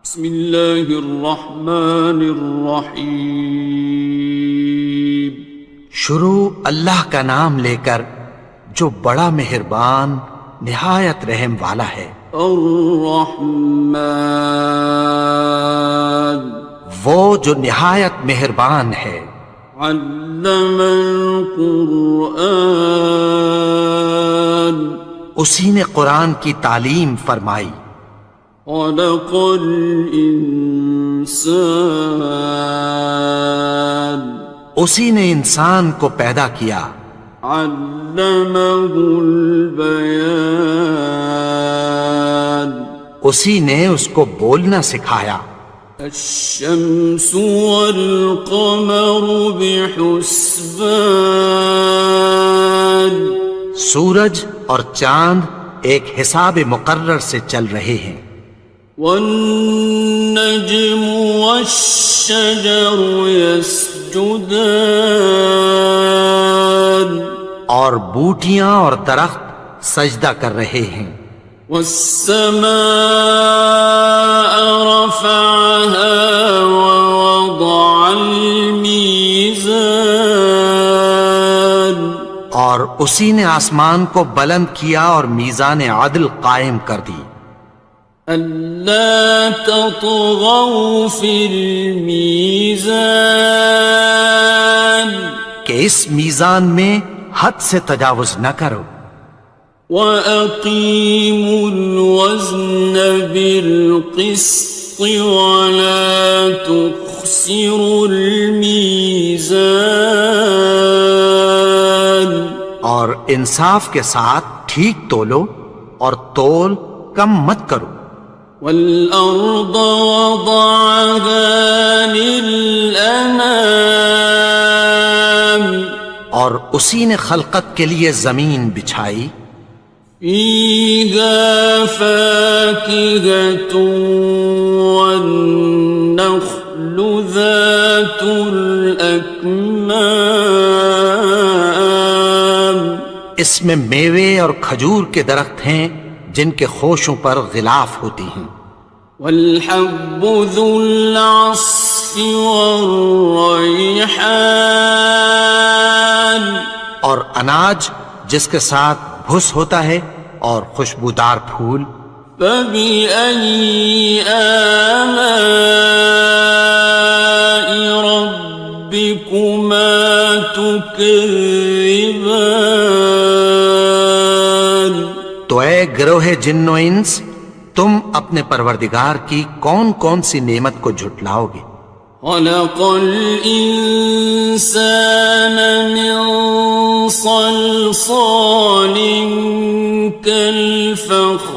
بسم اللہ الرحمن الرحیم۔ شروع اللہ کا نام لے کر جو بڑا مہربان نہایت رحم والا ہے۔ الرحمن، وہ جو نہایت مہربان ہے۔ علم القرآن، اسی نے قرآن کی تعلیم فرمائی۔ خلق الانسان، اسی نے انسان کو پیدا کیا۔ علمہ البیان، اسی نے اس کو بولنا سکھایا۔ الشمس والقمر بحسبان، سورج اور چاند ایک حساب مقرر سے چل رہے ہیں۔ والنجم والشجر يسجدان، اور بوٹیاں اور درخت سجدہ کر رہے ہیں۔ والسماء رفعها ووضع الميزان، اور اسی نے آسمان کو بلند کیا اور میزان عدل قائم کر دی۔ ألا تطغوا في الميزان، کہ اس میزان میں حد سے تجاوز نہ کرو۔ وَأَقِيمُوا الْوَزْنَ بِالْقِسْطِ وَلَا تُخْسِرُوا الْمِيزَانَ، اور انصاف کے ساتھ ٹھیک تولو اور تول کم مت کرو۔ وَالْأَرْضَ وَضَعَهَا لِلْأَنَامِ، اور اسی نے خلقت کے لیے زمین بچھائی۔ فِيهَا فَاكِهَةٌ وَالنَّخْلُ ذَاتُ الْأَكْمَامِ، اس میں میوے اور کھجور کے درخت ہیں جن کے خوشوں پر غلاف ہوتی ہیں۔ وَالْحَبُّ ذُو الْعَصْفِ وَالرَّيْحَانِ، اور اناج جس کے ساتھ بھس ہوتا ہے اور خوشبودار پھول۔ فَبِأَيِّ آلَاءِ رَبِّكُمَا تُكَذِّبَانِ، تو اے گروہ جن و انس، تم اپنے پروردگار کی کون کون سی نعمت کو جھٹلاؤ گے؟ خَلَقَ الْإِنسَانَ مِنْ صَلْصَالٍ كَالْفَخَّارِ،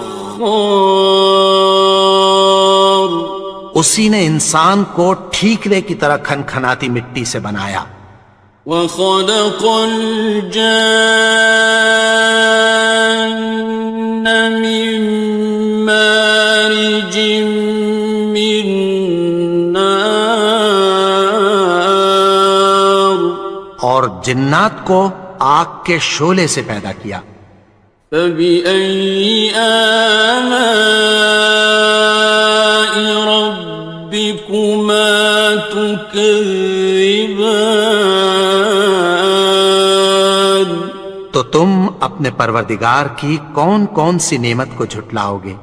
اسی نے انسان کو ٹھیکرے کی طرح کھنکھناتی مٹی سے بنایا۔ وَخَلَقَ الْجَانَّ مِن مَّارِجٍ مِّن نَّارٍ، اور جنات کو آگ کے شعلے سے پیدا کیا۔ فَبِأَيِّ آلَاءِ رَبِّكُمَا تُكَذِّبَانِ، تو تم اپنے پروردگار کی کون کون سی نعمت کو جھٹلاؤ گے؟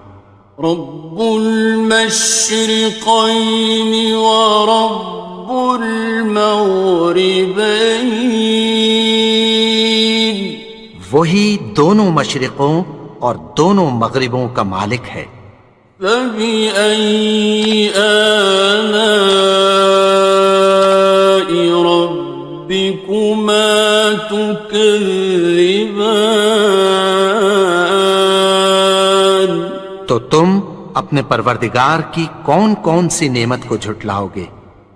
رب المشرقین ورب المغربین، وہی دونوں مشرقوں اور دونوں مغربوں کا مالک ہے۔ فَبِأَيِّ آلَاءِ رَبِّكُمَا تُكَذِّبَانِ، تو تم اپنے پروردگار کی کون کون سی نعمت کو جھٹلاؤ گے؟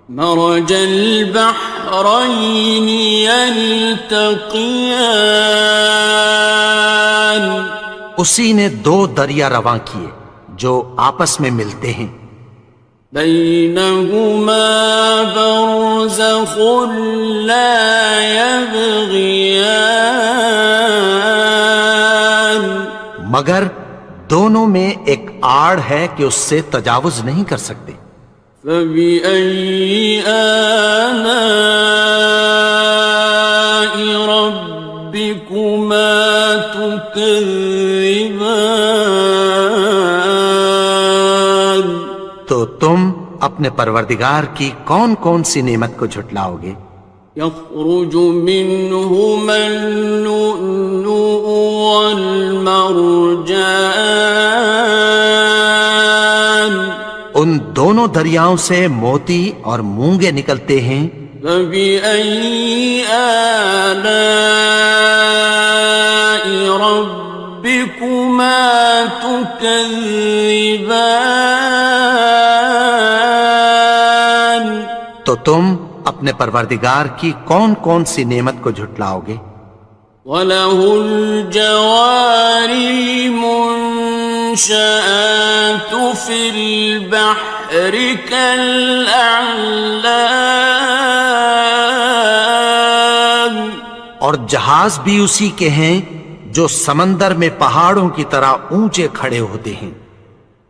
مرج البحرین یلتقیان، اسی نے دو دریا رواں کیے جو آپس میں ملتے ہیں۔ بینہما برزخ لا یبغیان، مگر دونوں میں ایک آڑ ہے کہ اس سے تجاوز نہیں کر سکتے۔ فبأي آلاء ربكما تكذبان؟ تو تم اپنے پروردگار کی کون کون سی نعمت کو جھٹلاؤ گے؟ يخرج منهما اللؤلؤ والمرجان ان دونوں دریاؤں سے موتی اور مونگے نکلتے ہیں۔ فبأي آلاء ربكما تكذبان؟ تو تم اپنے پروردگار کی کون کون سی نعمت کو جھٹلاؤ گے؟ وَلَهُ الْجَوَارِ الْمُنشَآتُ فِي الْبَحْرِ كَالْأَعْلَامِ، اور جہاز بھی اسی کے ہیں جو سمندر میں پہاڑوں کی طرح اونچے کھڑے ہوتے ہیں۔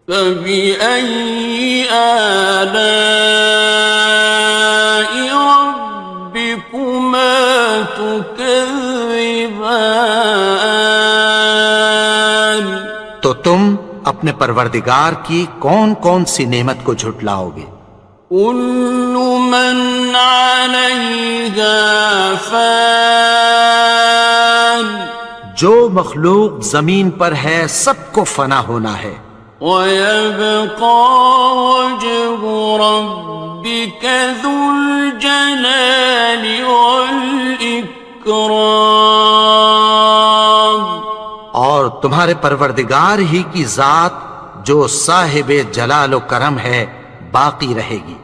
فَبِأَيِّ آلَاءِ رَبِّكُمَا تُكَذِّبَانِ؟ تو تم اپنے پروردگار کی کون کون سی نعمت کو جھٹلاؤ گے؟ كُلُّ مَنْ عَلَيْهَا فَانٍ، جو مخلوق زمین پر ہے سب کو فنا ہونا ہے۔ وَيَبْقَى وَجْهُ رَبِّكَ ذُو الْجَلَالِ وَالْإِكْرَامِ، اور تمہارے پروردگار ہی کی ذات جو صاحب جلال و کرم ہے باقی رہے گی۔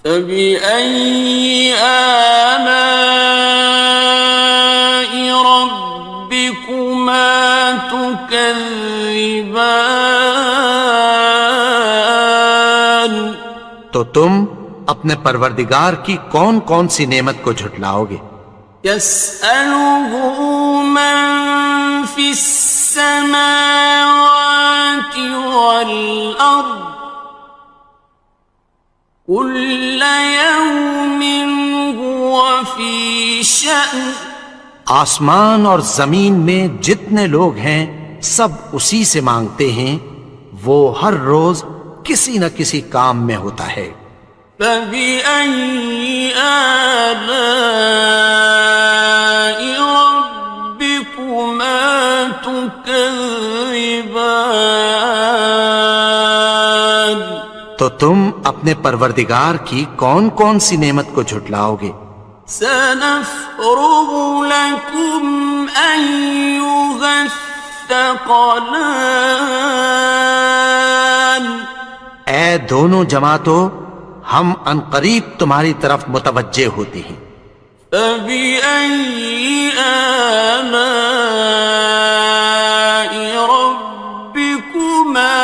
فَبِأَيِّ آلَاءِ رَبِّكُمَا تُكَذِّبَانِ؟ تو تم اپنے پروردگار کی کون کون سی نعمت کو جھٹلاؤ گے؟ يَسْأَلُهُ مَن فِي السَّمَاوَاتِ وَالْأَرْضِ كُلَّ يَوْمٍ هُوَ فِي شَأْنٍ، آسمان اور زمین میں جتنے لوگ ہیں سب اسی سے مانگتے ہیں، وہ ہر روز کسی نہ کسی کام میں ہوتا ہے۔ فَبِأَيِّ آلَاءِ رَبِّكُمَا تُكَذِّبَانِ؟ تو تم اپنے پروردگار کی کون کون سی نعمت کو جھٹلاؤ گے؟ سَنَفْرُغُ لَكُمْ أَيُّهَ الثَّقَلَانِ، اے دونوں جماعتوں، ہم عنقریب تمہاری طرف متوجہ ہوتے ہیں۔ فَبِأَيِّ آلَاءِ رَبِّكُمَا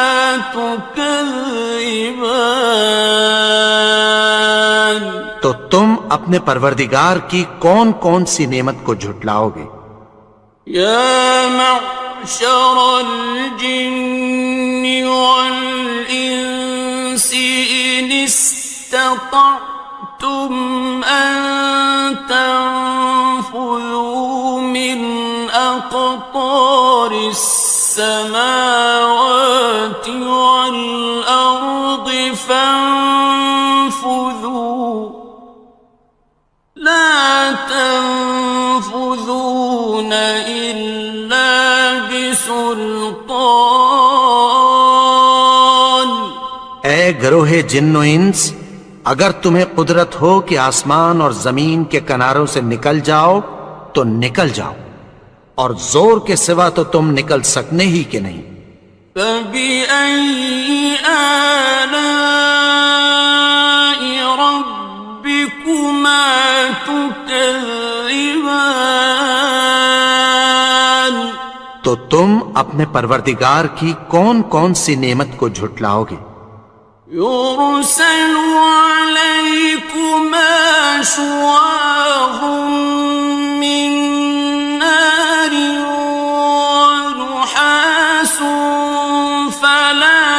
تُكَذِّبَانِ؟ تو تم اپنے پروردگار کی کون کون سی نعمت کو جھٹلاؤ گے؟ يَا مَعْشَرَ الْجِنِّ وَالْإِنسِ إِنِ اسْتَطَعْتُمْ أَن تَنفُذُوا مِنْ أَقْطَارِ السَّمَاوَاتِ وَالْأَرْضِ فَانفُذُوا لَا تَنفُذُونَ إِلَّا بِسُلْطَانٍ۔ اے گروہ جن و انس، اگر تمہیں قدرت ہو کہ آسمان اور زمین کے کناروں سے نکل جاؤ تو نکل جاؤ، اور زور کے سوا تو تم نکل سکنے ہی کہ نہیں۔ فَبِأَيِّ آلَاءِ رَبِّكُمَا تُكَذِّبَانِ؟ تو تم اپنے پروردگار کی کون کون سی نعمت کو جھٹلاؤ گے؟ يُرْسَلُ عَلَيْكُمَا شُوَاظٌ مِّن نَّارٍ وَنُحَاسٌ فَلَا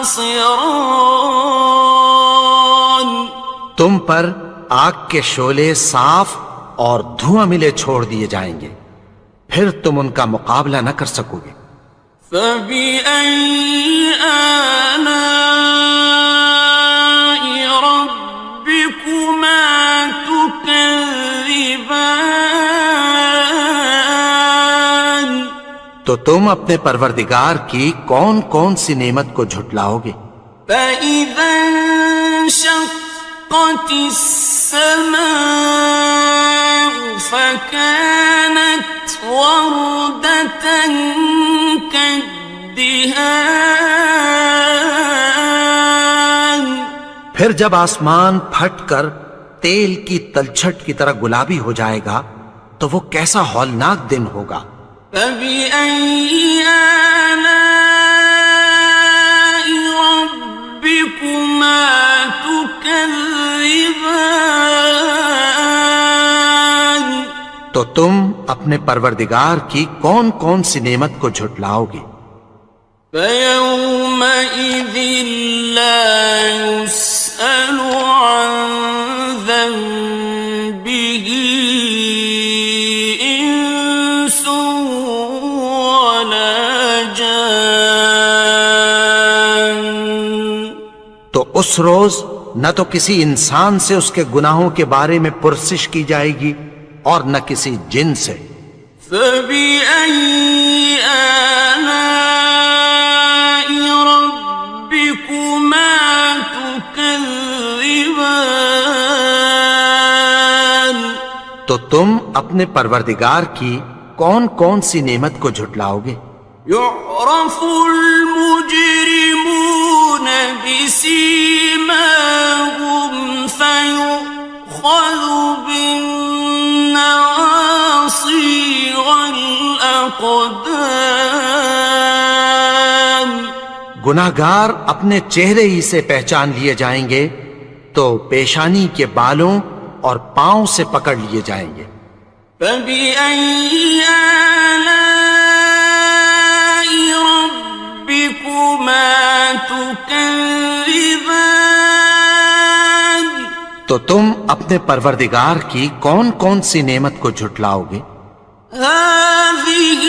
خاصران. تم پر آگ کے شعلے صاف اور دھواں ملے چھوڑ دیے جائیں گے، پھر تم ان کا مقابلہ نہ کر سکو گے۔ فَبِأَيِّ آلَاءِ رَبِّكُمَا تُكَذِّبَانِ. تو تم اپنے پروردگار کی کون کون سی نعمت کو جھٹلاؤ گے؟ فَإِذَا انشَقَّتِ السَّمَاءُ فَكَانَتْ وَرْدَةً كَالدِّهَانِ. پھر جب آسمان پھٹ کر تیل کی تلچھٹ کی طرح گلابی ہو جائے گا تو وہ کیسا ہولناک دن ہوگا۔ فَبِأَيِّ آلَاءِ رَبِّكُمَا تُكَذِّبَانِ. تو تم اپنے پروردگار کی کون کون سی نعمت کو جھٹلاؤ گے؟ فَيَوْمَئِذٍ لَا يُسْأَلُ عَنْ ذَنبِهِ إِنسٌ وَلَا جَانٌ. تو اس روز نہ تو کسی انسان سے اس کے گناہوں کے بارے میں پرسش کی جائے گی اور نہ کسی جن سے۔ فَبِأَيِّ آلَاءِ رَبِّكُمَا تُكَذِّبَانِ. تو تم اپنے پروردگار کی کون کون سی نعمت کو جھٹلاؤ گے؟ يُعْرَفُ الْمُجْرِمُونَ بِسِيمَاهُمْ فَيُؤْخَذُ بِالنَّوَاصِي وَالْأَقْدَامِ. گناہگار اپنے چہرے ہی سے پہچان لیے جائیں گے تو پیشانی کے بالوں اور پاؤں سے پکڑ لیے جائیں گے۔ فَبِأَيِّ آلَاءِ رَبِّكُمَا تُكَذِّبَانِ. تو تم اپنے پروردگار کی کون کون سی نعمت کو جھٹلاؤ گے؟ هَٰذِهِ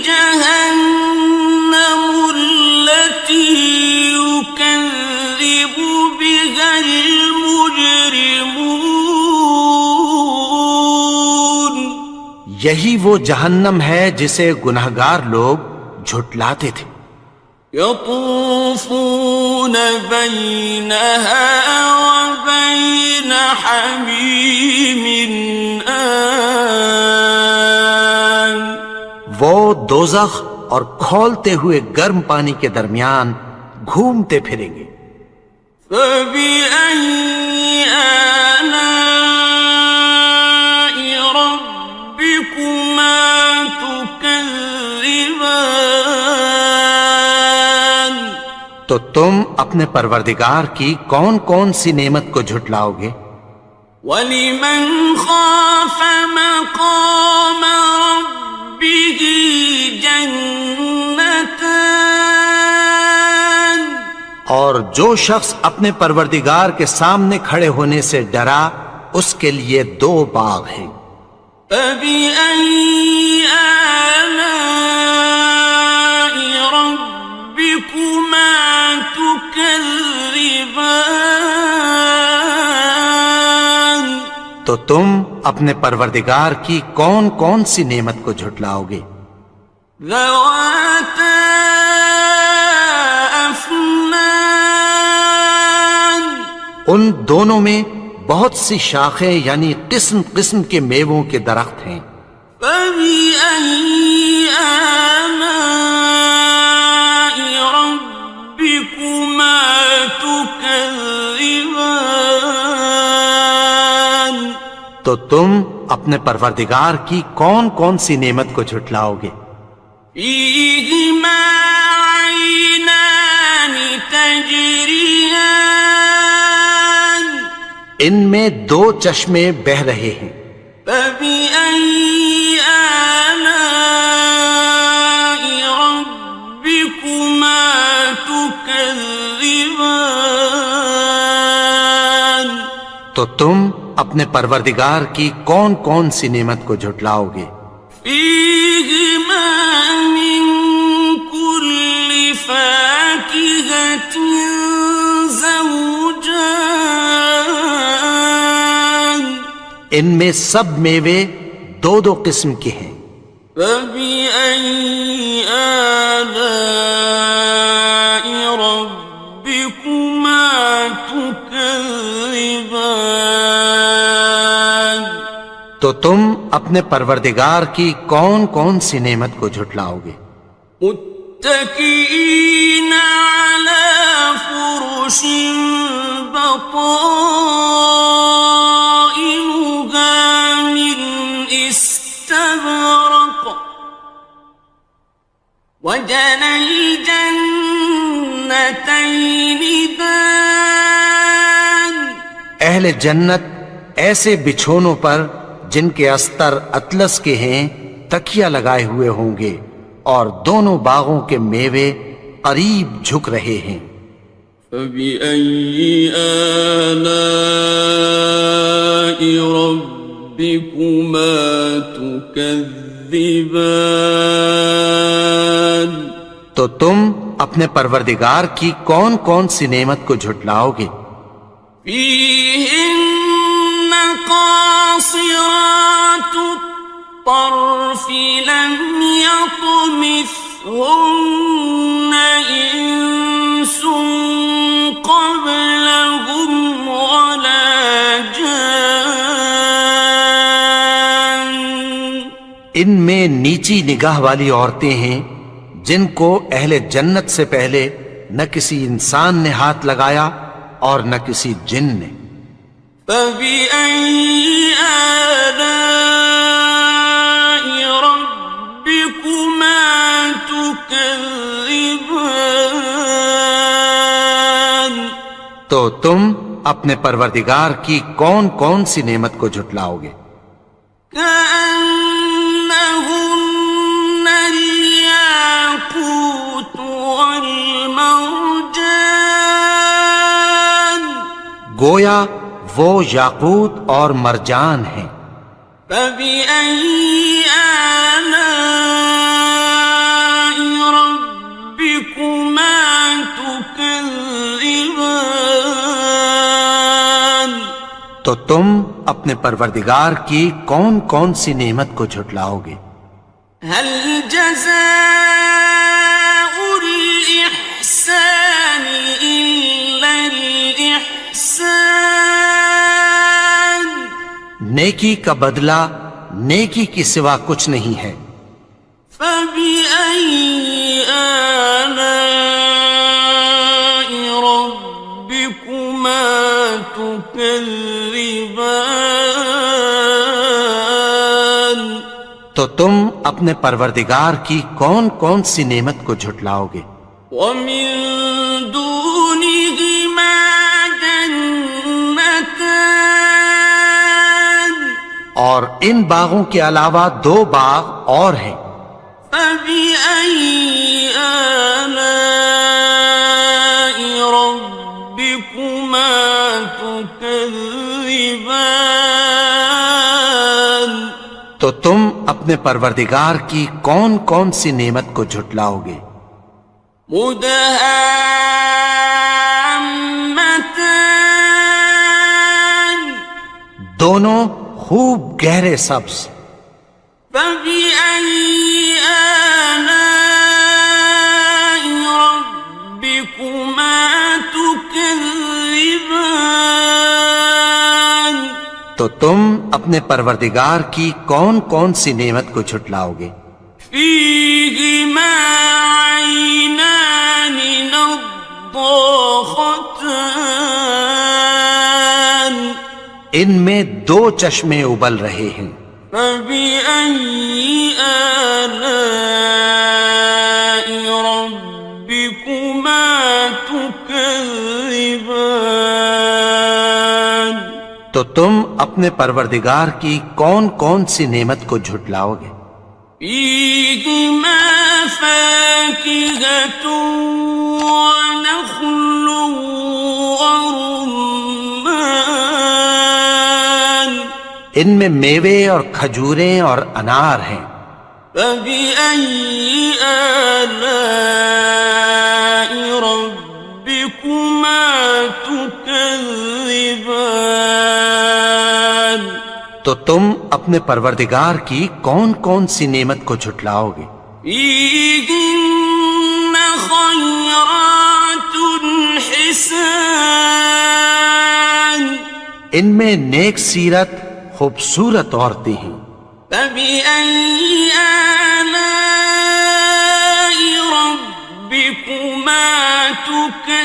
جَهَنَّمُ الَّتِي يُكَذِّبُ بِهَا الْمُجْرِمُونَ. یہی وہ جہنم ہے جسے گناہگار لوگ جھٹلاتے تھے۔ يَطُوفُونَ بَيْنَهَا وَبَيْنَ حَمِيمٍ آنٍ. وہ دوزخ اور کھولتے ہوئے گرم پانی کے درمیان گھومتے پھریں گے۔ فَبِأَيِّ آلَاءِ رَبِّكُمَا تُكَذِّبَانِ. تو تم اپنے پروردگار کی کون کون سی نعمت کو جھٹلاؤ گے؟ وَلِمَنْ خَافَ مَقَامَ رَبِّهِ جَنَّتَانِ. اور جو شخص اپنے پروردگار کے سامنے کھڑے ہونے سے ڈرا اس کے لیے دو باغ ہیں۔ فَبِأَيِّ آلَاءِ رَبِّكُمَا تُكَذِّبَانِ. تو تم اپنے پروردگار کی کون کون سی نعمت کو جھٹلاؤ گے؟ ذَوَاتَا أَفْنَانٍ. ان دونوں میں بہت سی شاخیں یعنی قسم قسم کے میووں کے درخت ہیں۔ فَبِأَيِّ آلَاءِ رَبِّكُمَا تُكَذِّبَانِ. تو تم اپنے پروردگار کی کون کون سی نعمت کو جھٹلاؤ گے؟ فِيهِمَا عَيْنَانِ تَجْرِيَانِ. ان میں دو چشمے بہہ رہے ہیں۔ فَبِأَيِّ آلَاءِ رَبِّكُمَا تُكَذِّبَانِ. تكذبان تو تم اپنے پروردگار کی کون کون سی نعمت کو جھٹلاؤ گے؟ فيهما من كل فاكهة زوجان ان میں سب میوے دو دو قسم کے ہیں۔ فبأي آلاء ربكما تكذبان تو تم اپنے پروردگار کی کون کون سی نعمت کو جھٹلاؤ گے؟ متكئين على فرش بطائنها من استبرق وجنى الجنتين دان اہل جنت ایسے بچھونوں پر جن کے استر اطلس کے ہیں تکیہ لگائے ہوئے ہوں گے اور دونوں باغوں کے میوے قریب جھک رہے ہیں۔ فبأي آلاء ربكما تكذبان تو تم اپنے پروردگار کی کون کون سی نعمت کو جھٹلاؤ گے؟ فيهن قاصرات الطرف لم يطمثهن إنس قبلهم ولا جان ان میں نیچی نگاہ والی عورتیں ہیں جن کو اہل جنت سے پہلے نہ کسی انسان نے ہاتھ لگایا اور نہ کسی جن نے۔ فبأي آلاء ربكما تكذبان تو تم اپنے پروردگار کی کون کون سی نعمت کو جھٹلاؤ گے؟ كأنهن الياقوت والمرجان گویا وہ یاقوت اور مرجان ہیں۔ فبأي آلاء ربكما تكذبان تو تم اپنے پروردگار کی کون کون سی نعمت کو جھٹلاؤ گے؟ هل جزاء الإحسان إلا الإحسان نیکی کا بدلہ نیکی کی سوا کچھ نہیں ہے۔ فبأي آلاء ربكما تكذبان تو تم اپنے پروردگار کی کون کون سی نعمت کو جھٹلاؤ گے؟ ومن دونهما جنتان اور ان باغوں کے علاوہ دو باغ اور ہیں۔ فبأي آلاء ربكما تكذبان تو تم اپنے پروردگار کی کون کون سی نعمت کو جھٹلاؤ گے؟ مدهامتان دونوں خوب گہرے سبز۔ فبأي آلاء ربكما تكذبان تو تم اپنے پروردگار کی کون کون سی نعمت کو جھٹلاؤ گے؟ فيهما عينان نضاختان ان میں دو چشمے ابل رہے ہیں۔ فبأي آلاء ربكما تكذبان تو تم اپنے پروردگار کی کون کون سی نعمت کو جھٹلاؤ گے؟ فيهما فاكهة ونخل ورمان ان میں میوے اور کھجوریں اور انار ہیں. فبأي آلاء ربكما تكذبان تو تم اپنے پروردگار کی کون کون سی نعمت کو جھٹلاؤ گے؟ فيهن خيرات حسان ان میں نیک سیرت خوبصورت عورتیں ہیں. فبأي آلاء ربكما تكذبان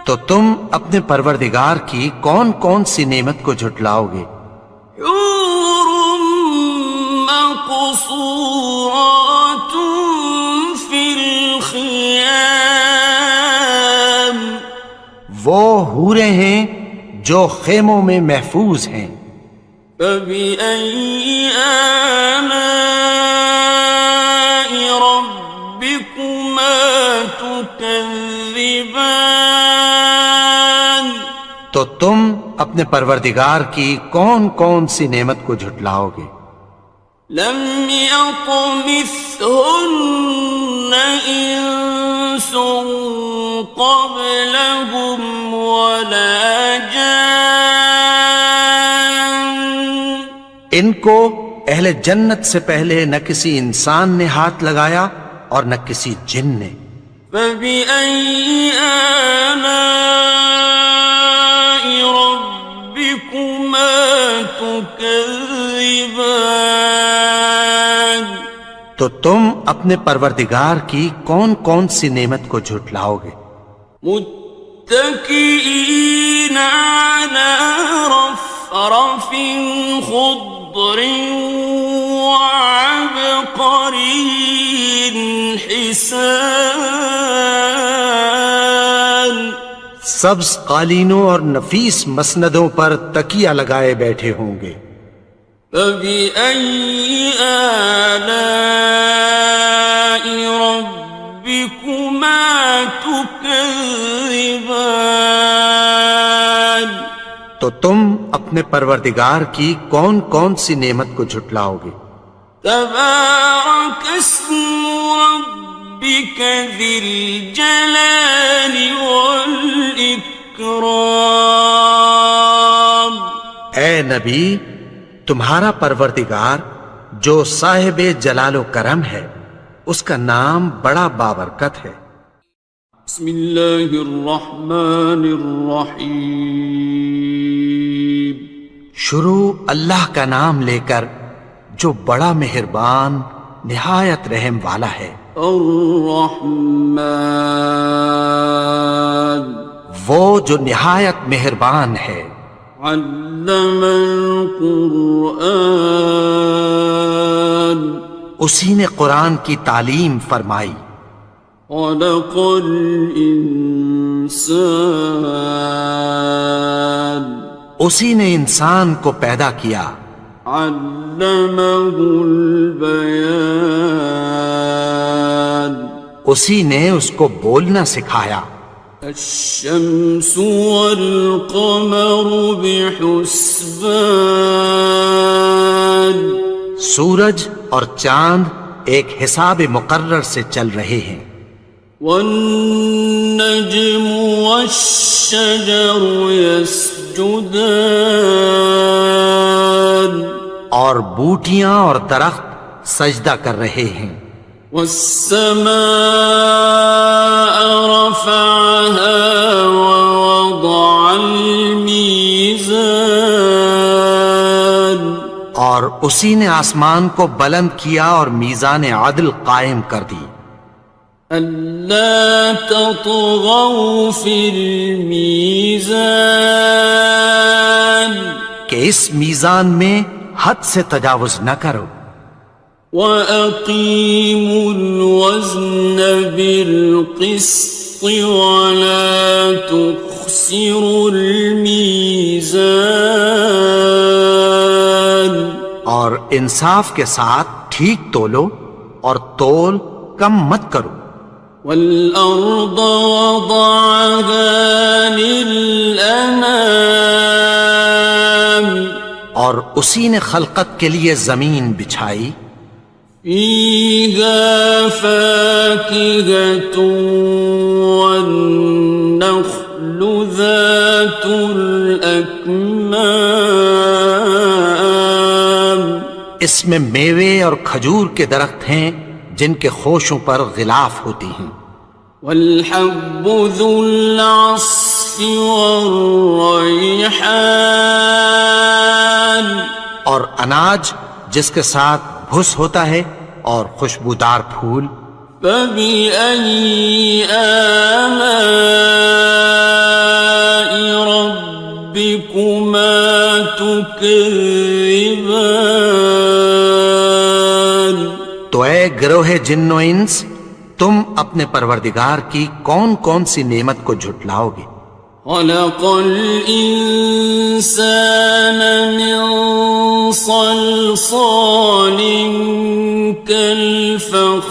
تو تم اپنے پروردگار کی کون کون سی نعمت کو جھٹلاؤ گے؟ حور مقصورات في الخيام وہ حوریں ہیں جو خیموں میں محفوظ ہیں. فبأي آلاء ربكما تكذبان تو تم اپنے پروردگار کی کون کون سی نعمت کو جھٹلاؤ گے؟ لم يطمثهن إنس قبلهم ولا جان ان کو اہل جنت سے پہلے نہ کسی انسان نے ہاتھ لگایا اور نہ کسی جن نے. فبأي آلاء ربكما تكذبان تو تم اپنے پروردگار کی کون کون سی نعمت کو جھٹلاؤ گے؟ متكئين على رفرف خضر وعبقري حسان سبز قالینوں اور نفیس مسندوں پر تکیہ لگائے بیٹھے ہوں گے. فبأي آلاء ربكما تكذبان تو تم اپنے پروردگار کی کون کون سی نعمت کو جھٹلاؤ گے؟ تبارك اسم ربك ذي الجلال والإكرام اے نبی، تمہارا پروردگار جو صاحب جلال و کرم ہے اس کا نام بڑا بابرکت ہے. بسم اللہ الرحمن الرحیم شروع اللہ کا نام لے کر جو بڑا مہربان نہایت رحم والا ہے. الرحمن وہ جو نہایت مہربان ہے. علم القرآن اسی نے قرآن کی تعلیم فرمائی. خلق الانسان اسی نے انسان کو پیدا کیا. علمہ البیان اسی نے اس کو بولنا سکھایا. الشمس والقمر بحسبان سورج اور چاند ایک حساب مقرر سے چل رہے ہیں. والنجم والشجر يسجدان اور بوٹیاں اور درخت سجدہ کر رہے ہیں. والسماء رفعها ووضع الميزان اور اسی نے آسمان کو بلند کیا اور میزان عدل قائم کر دی. ألا تطغوا في الميزان کہ اس میزان میں حد سے تجاوز نہ کرو. وَأَقِيمُوا الْوَزْنَ بِالْقِسْطِ وَلَا تُخْسِرُوا الْمِيزَانَ اور انصاف کے ساتھ ٹھیک تولو اور تول کم مت کرو. والأرض وضعها للأنام اور اسی نے خلقت کے لیے زمین بچھائی. فيها فاكهة والنخل ذات الأكمام اس میں میوے اور کھجور کے درخت ہیں جن کے خوشوں پر غلاف ہوتی ہیں. والحب ذو العصف والريحان اور اناج جس کے ساتھ بھس ہوتا ہے اور خوشبودار پھول. فبأي آلاء ربكما تكذبان تو اے گروہ جن و انس، تم اپنے پروردگار کی کون کون سی نعمت کو جھٹلاؤ گے؟ خلق الإنسان من صلصال كالفخار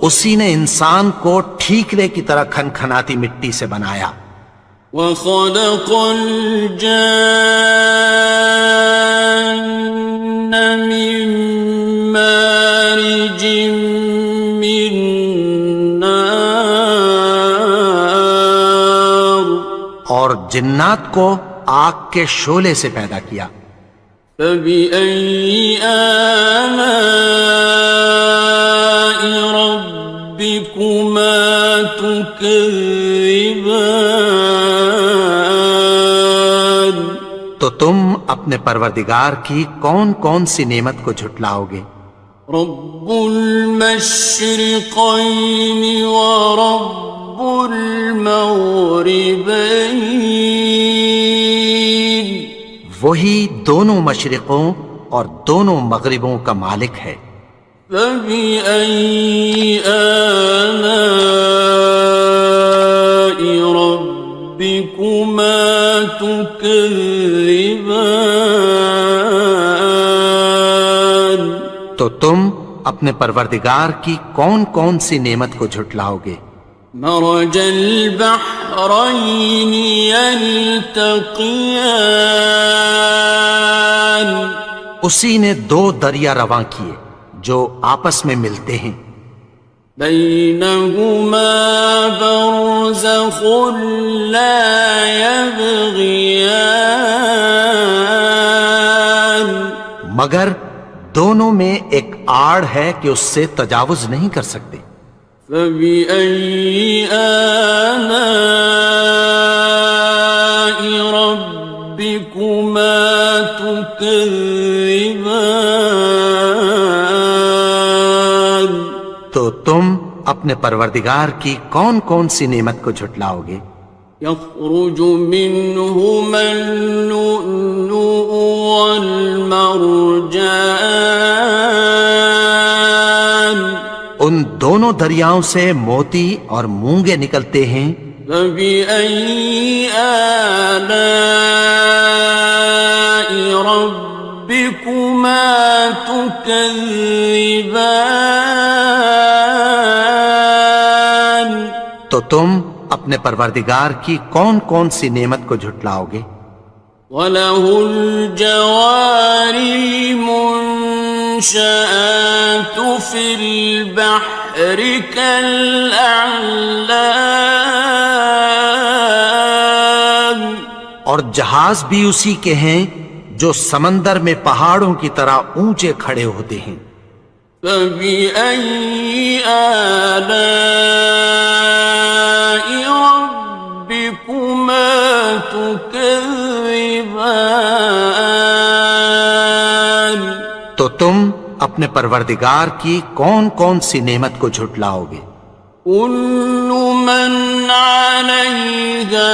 اسی نے انسان کو ٹھیکرے کی طرح کھنکھناتی مٹی سے بنایا. وخلق الجان من مارج من نار اور جنات کو آگ کے شعلے سے پیدا کیا. فبأي آلاء ربكما تكذبان تو تم اپنے پروردگار کی کون کون سی نعمت کو جھٹلاؤ گے؟ رب المشرقين ورب المغربين وہی دونوں مشرقوں اور دونوں مغربوں کا مالک ہے. فبأي آلاء ربكما تكذبان تو تم اپنے پروردگار کی کون کون سی نعمت کو جھٹلاؤ گے؟ مرج البحرين يلتقيان اسی نے دو دریا رواں کیے جو آپس میں ملتے ہیں. بينهما برزخ لا يبغيان مگر دونوں میں ایک آڑ ہے کہ اس سے تجاوز نہیں کر سکتے. فبأي آلاء ربكما تكذبان تو تم اپنے پروردگار کی کون کون سی نعمت کو جھٹلاؤ گے؟ يخرج منهما اللؤلؤ والمرجان ان دونوں دریاؤں سے موتی اور مونگے نکلتے ہیں. فبأي آلاء ربكما تكذبان تو تم اپنے پروردگار کی کون کون سی نعمت کو جھٹلاؤ گے؟ وَلَهُ الْجَوَارِ الْمُنشَآتُ فِي الْبَحْرِ كَالْأَعْلَامِ اور جہاز بھی اسی کے ہیں جو سمندر میں پہاڑوں کی طرح اونچے کھڑے ہوتے ہیں. فَبِأَيِّ آلَاءِ رَبِّكُمَا تُكَذِّبَانِ تو تم اپنے پروردگار کی کون کون سی نعمت کو جھٹلاؤ گے؟ كُلُّ مَنْ عَلَيْهَا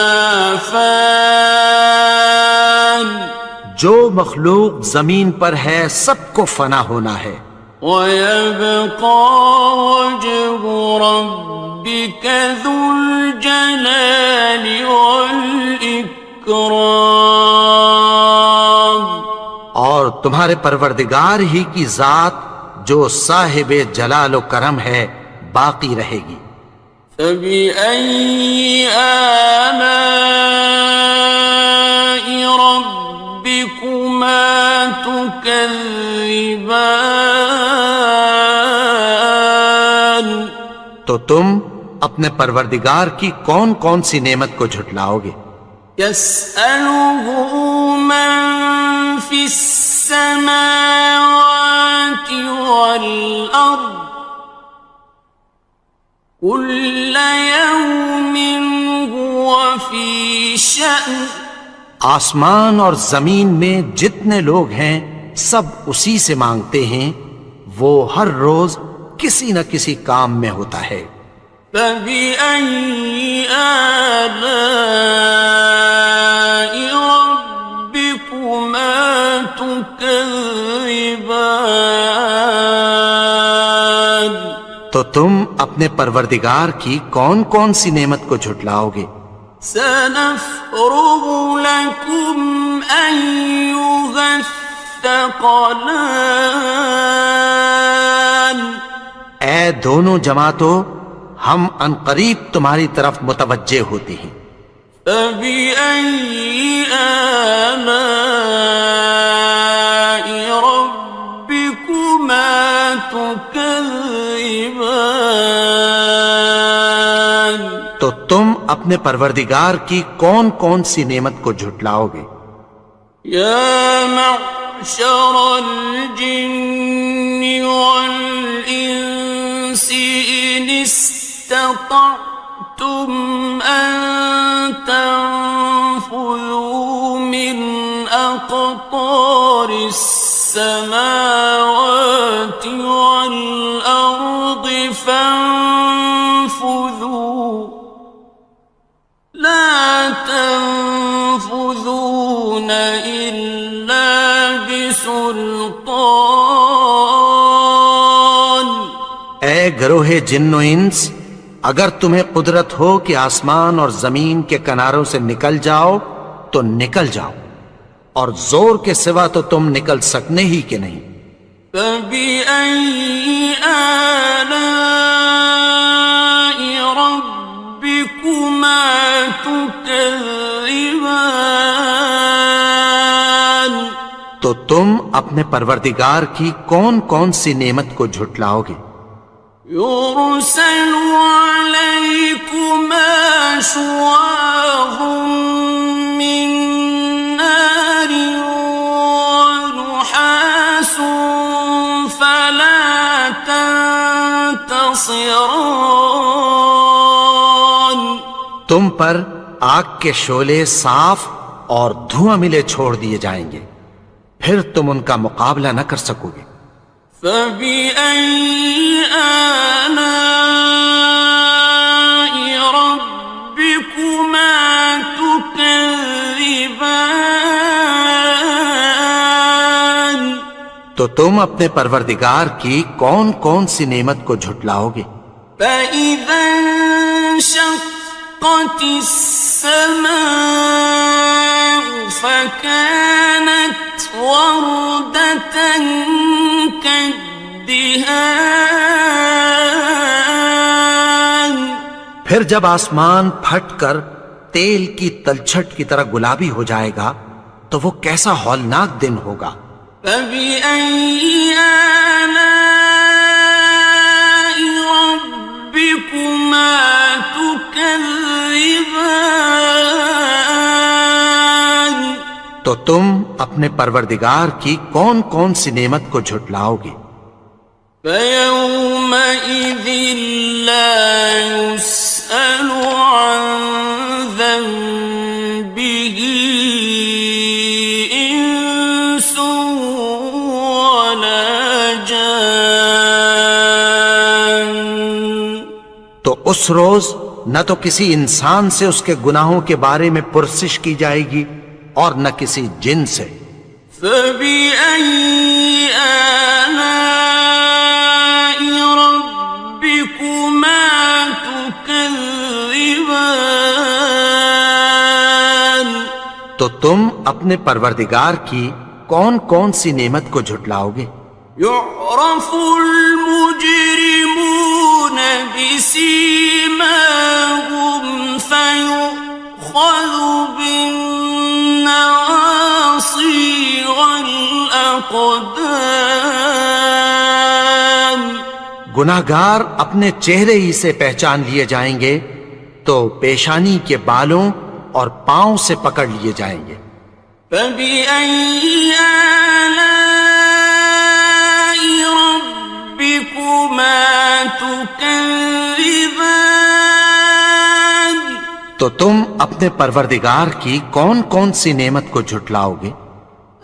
فَانٍ جو مخلوق زمین پر ہے سب کو فنا ہونا ہے. وَيَبْقَى وَجْهُ رَبِّكَ ذُو الْجَلَالِ وَالْإِكْرَامِ تمہارے پروردگار ہی کی ذات جو صاحب جلال و کرم ہے باقی رہے گی۔ فَبِأَيِّ آلَاءِ رَبِّكُمَا تُكَذِّبَانِ؟ تو تم اپنے پروردگار کی کون کون سی نعمت کو جھٹلاؤ گے؟ يَسْأَلُهُ مَن فِي السَّمَاوَاتِ وَالْأَرْضِ كُلَّ يَوْمٍ هُوَ فِي شَأْنٍ۔ آسمان اور زمین میں جتنے لوگ ہیں سب اسی سے مانگتے ہیں، وہ ہر روز کسی نہ کسی کام میں ہوتا ہے۔ فَبِأَيِّ آلَاءِ رَبِّكُمَا تُكَذِّبَانِ؟ تو تم اپنے پروردگار کی کون کون سی نعمت کو جھٹلاؤ گے؟ سَنَفْرُغُ لَكُمْ أَيُّهَ الثَّقَلَانِ۔ اے دونوں جماعتوں، ہم عنقریب تمہاری طرف متوجہ ہوتے ہیں۔ فَبِأَيِّ آلَاءِ رَبِّكُمَا تُكَذِّبَانِ؟ تو تم اپنے پروردگار کی کون کون سی نعمت کو جھٹلاؤ گے؟ یا معشر الجن والانس ان استطعتم ان تنفذوا من اقطار السماوات والارض فانفذوا لا تنفذون إلا بسلطان۔ اے گروہ جن و انس، اگر تمہیں قدرت ہو کہ آسمان اور زمین کے کناروں سے نکل جاؤ تو نکل جاؤ، اور زور کے سوا تو تم نکل سکنے ہی کہ نہیں۔ فَبِأَيِّ آلَاءِ رَبِّكُمَا تُكَذِّبَانِ؟ تو تم اپنے پروردگار کی کون کون سی نعمت کو جھٹلاؤ گے؟ يُرْسَلُ عَلَيْكُمَا شُوَاظٌ مِّن نَّارٍ وَنُحَاسٌ فَلَا تَنتَصِرَانِ؟ تم پر آگ کے شعلے صاف اور دھواں ملے چھوڑ دیے جائیں گے، پھر تم ان کا مقابلہ نہ کر سکو گے۔ فَبِأَيِّ آلَاءِ رَبِّكُمَا تُكَذِّبَانِ؟ تو تم اپنے پروردگار کی کون کون سی نعمت کو جھٹلاؤ گے؟ فَإِذَا انشَقَّتِ السَّمَاءُ فَكَانَتْ وَرْدَةً كَالدِّهَانِ؟ پھر جب آسمان پھٹ کر تیل کی تلچھٹ کی طرح گلابی ہو جائے گا تو وہ کیسا ہولناک دن ہوگا۔ فَبِأَيِّ آلَاءِ رَبِّكُمَا تُكَذِّبَانِ؟ تو تم اپنے پروردگار کی کون کون سی نعمت کو جھٹلاؤ گے؟ فَيَوْمَئِذٍ لَا يُسْأَلُ عَن ذَنبِهِ إِنسٌ وَلَا جَانٌ۔ تو اس روز نہ تو کسی انسان سے اس کے گناہوں کے بارے میں پرسش کی جائے گی اور نہ کسی جن سے۔ فَبِأَيِّ آلَاءِ رَبِّكُمَا تُكَذِّبَانِ؟ تو تم اپنے پروردگار کی کون کون سی نعمت کو جھٹلاؤ گے؟ يعرف المجرمون بسيماهم فيؤخذ بالنواصي والأقدام گناہگار اپنے چہرے ہی سے پہچان لیے جائیں گے تو پیشانی کے بالوں اور پاؤں سے پکڑ لیے جائیں گے۔ فَبِأَيِّ آلَاءِ رَبِّكُمَا تُكَذِّبَانِ تو تم اپنے پروردگار کی کون کون سی نعمت کو جھٹلاؤ گے؟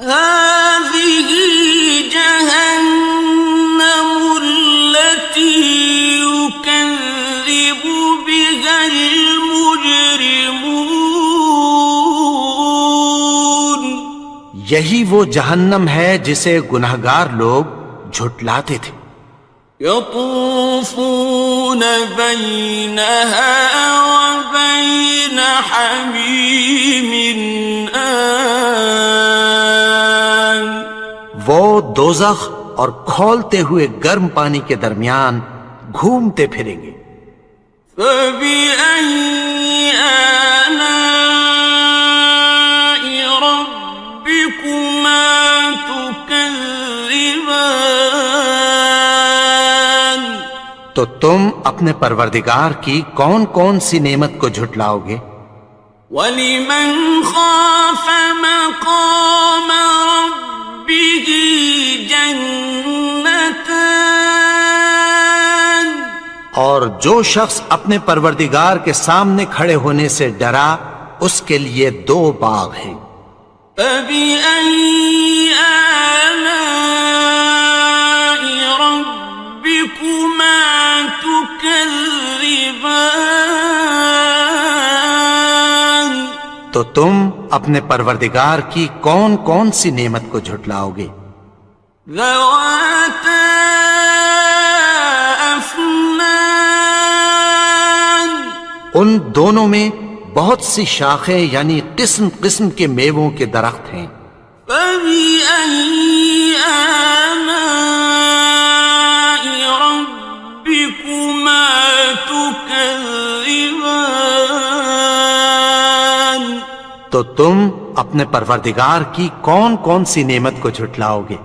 هَٰذِهِ جَهَنَّمُ الَّتِي يُكَذِّبُ بِهَا الْمُجْرِمُونَ یہی وہ جہنم ہے جسے گناہگار لوگ جھٹلاتے تھے۔ يطوفون بينها وبين حميم آن وہ دوزخ اور کھولتے ہوئے گرم پانی کے درمیان گھومتے پھریں گے۔ فبأي آلاء ربكما تكذبان تو تم اپنے پروردگار کی کون کون سی نعمت کو جھٹلاؤ گے؟ وَلِمَنْ خَافَ مَقَامَ رَبِّهِ جَنَّتَانِ اور جو شخص اپنے پروردگار کے سامنے کھڑے ہونے سے ڈرا اس کے لیے دو باغ ہیں۔ فَبِأَيِّ آلَاءِ رَبِّكُمَا تُكَذِّبَانِ تو تم اپنے پروردگار کی کون کون سی نعمت کو جھٹلاؤ گے؟ ذَوَاتَا أَفْنَانٍ ان دونوں میں بہت سی شاخیں یعنی قسم قسم کے میووں کے درخت ہیں۔ فَبِأَيِّ آلَاءِ رَبِّكُمَا تُكَذِّبَانِ تو تم اپنے پروردگار کی کون کون سی نعمت کو جھٹلاؤ گے؟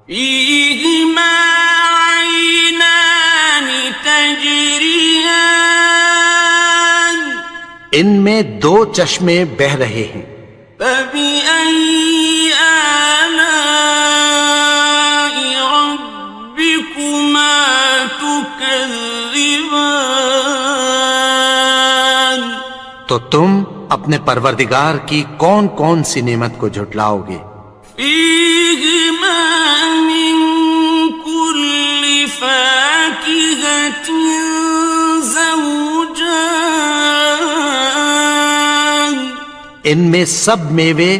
فِيهِمَا عَيْنَانِ تَجْرِيَانِ ان میں دو چشمے بہہ رہے ہیں۔ فَبِأَيِّ آلَاءِ رَبِّكُمَا تُكَذِّبَانِ تو تم اپنے پروردگار کی کون کون سی نعمت کو جھٹلاؤ گے؟ فِيهِمَا مِن كُلِّ فَاكِهَةٍ زَوْجَانِ ان میں سب میوے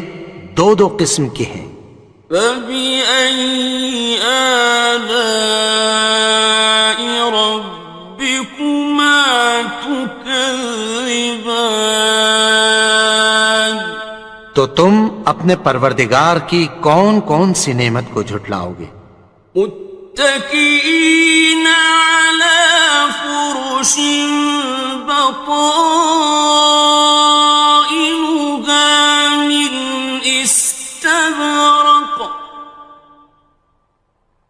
دو دو قسم کے ہیں۔ فَبِأَيِّ آلَاءِ رَبِّكُمَا تُكَذِّبَانِ تو تم اپنے پروردگار کی کون کون سی نعمت کو جھٹلاؤ گے؟ متكئين على فرش بطائنها من استبرق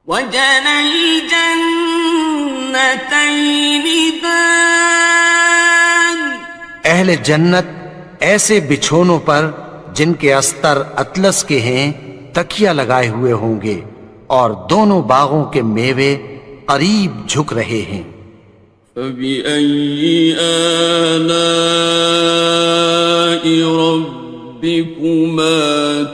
وجنى الجنتين دان اہل جنت ایسے بچھونوں پر جن کے استر اطلس کے ہیں تکیہ لگائے ہوئے ہوں گے اور دونوں باغوں کے میوے قریب جھک رہے ہیں۔ فَبِأَيِّ آلَاءِ رَبِّكُمَا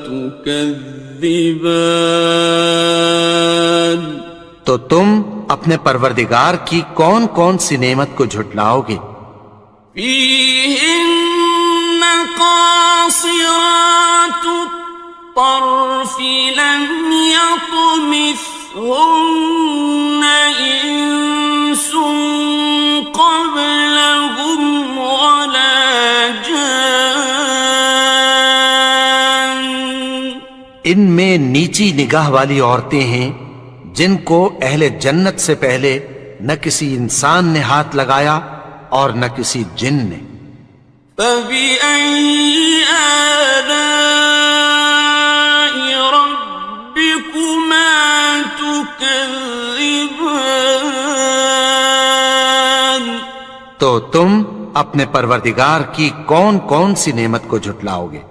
تُكَذِّبَانِ تو تم اپنے پروردگار کی کون کون سی نعمت کو جھٹلاؤ گے؟ فِيهِنَّ قَاصِرَاتُ الطَّرْفِ لَمْ يَطْمِثْهُنَّ إِنسٌ قَبْلَهُمْ وَلَا جَانٌّ ان میں نیچی نگاہ والی عورتیں ہیں جن کو اہل جنت سے پہلے نہ کسی انسان نے ہاتھ لگایا اور نہ کسی جن نے. فَبِأَيِّ آلَاءِ رَبِّكُمَا تُكَذِّبَانِ تو تم اپنے پروردگار کی کون کون سی نعمت کو جھٹلاؤ گے؟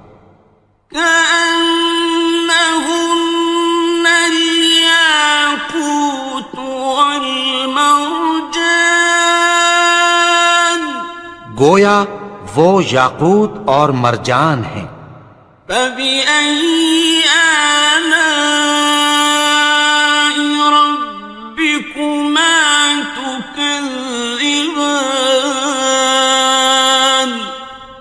كأنهن الياقوت والمرجان گویا وہ یاقوت اور مرجان ہیں. فبأي آلاء ربكما تكذبان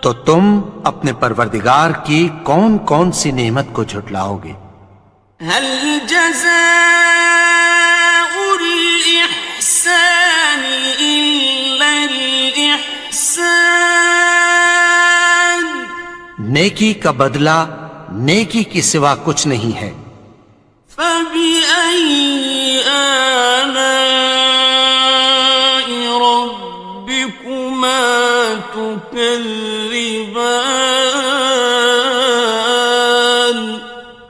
تو تم اپنے پروردگار کی کون کون سی نعمت کو جھٹلاؤ گے؟ هل جزاء الإحسان إلا الإحسان نیکی کا بدلہ نیکی کی سوا کچھ نہیں ہے. فبأي آلاء ربكما تكذبان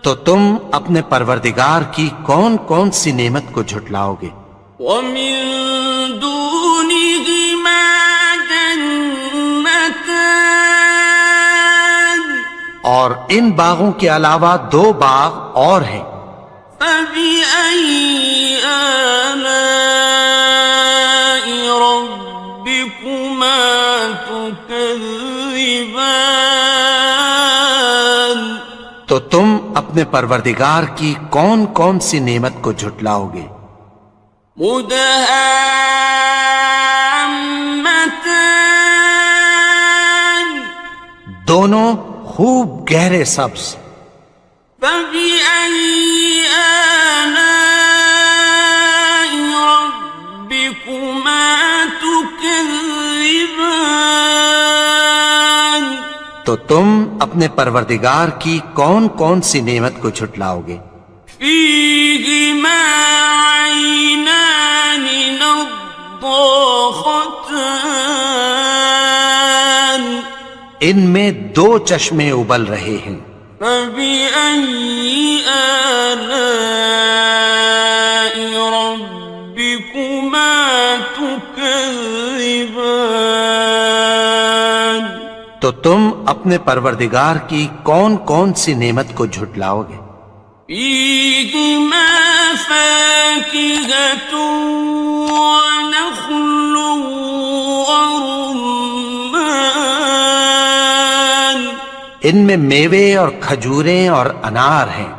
تو تم اپنے پروردگار کی کون کون سی نعمت کو جھٹلاؤ گے؟ ومن دونهما جنتان اور ان باغوں کے علاوہ دو باغ اور ہیں. فبأي آلاء ربكما تكذبان تو تم اپنے پروردگار کی کون کون سی نعمت کو جھٹلاؤ گے؟ مدهامتان دونوں خوب گہرے سبز. فبأي آلاء ربكما تكذبان تو تم اپنے پروردگار کی کون کون سی نعمت کو جھٹلاؤ گے؟ فيهما عينان نضاختان ان میں دو چشمے ابل رہے ہیں. فبأي آلاء ربكما تكذبان تو تم اپنے پروردگار کی کون کون سی نعمت کو جھٹلاؤ گے؟ فيهما فاكهة ونخل ورمان ان میں میوے اور کھجوریں اور انار ہیں.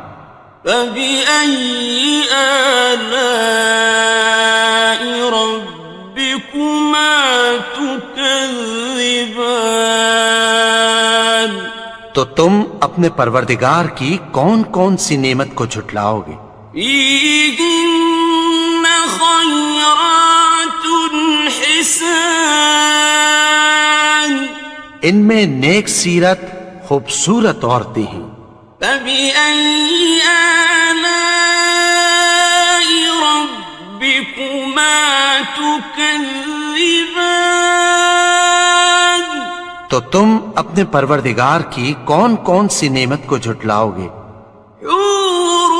فبأي آلاء ربكما تكذبان تو تم اپنے پروردگار کی کون کون سی نعمت کو جھٹلاؤ گے؟ فيهن خيرات حسان ان میں نیک سیرت خوبصورت عورتیں ہیں. فبأي آلاء ربكما تكذبان تو تم اپنے پروردگار کی کون کون سی نعمت کو جھٹلاؤ گے؟ حور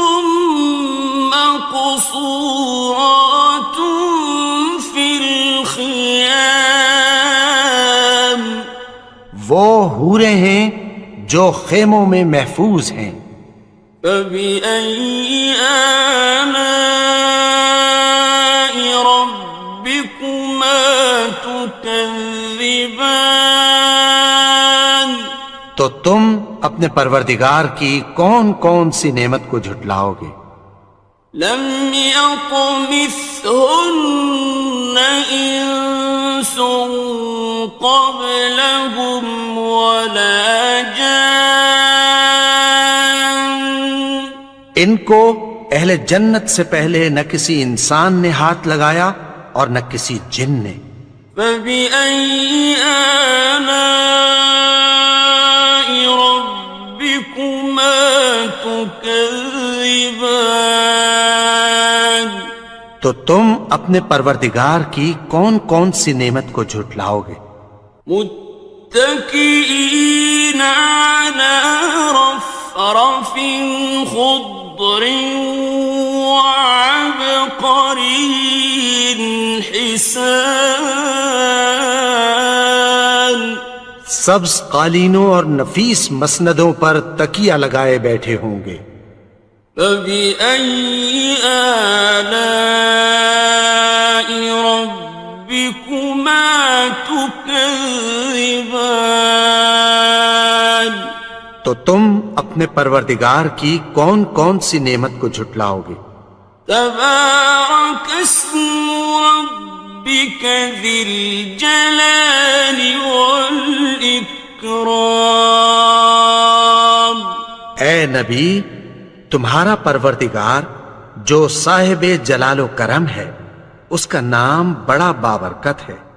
مقصورات في الخيام وہ حوریں ہیں جو خیموں میں محفوظ ہیں. فبأي آلاء ربكما تكذبان تو تم اپنے پروردگار کی کون کون سی نعمت کو جھٹلاؤ گے؟ لم يطمثهن إنس قبلهم ولا جان ان کو اہل جنت سے پہلے نہ کسی انسان نے ہاتھ لگایا اور نہ کسی جن نے. فبأي آلاء ربكما تكذبان تو تم اپنے پروردگار کی کون کون سی نعمت کو جھٹلاؤ گے؟ متكئين على رفرف خضر وعبقري حسان سبز قالینوں اور نفیس مسندوں پر تکیہ لگائے بیٹھے ہوں گے۔ فبأي آلاء ربكما تكذبان تو تم اپنے پروردگار کی کون کون سی نعمت کو جھٹلاؤ گے؟ تبارك اسم ربك ذي الجلال والإكرام اے نبی، تمہارا پروردگار جو صاحب جلال و کرم ہے، اس کا نام بڑا بابرکت ہے۔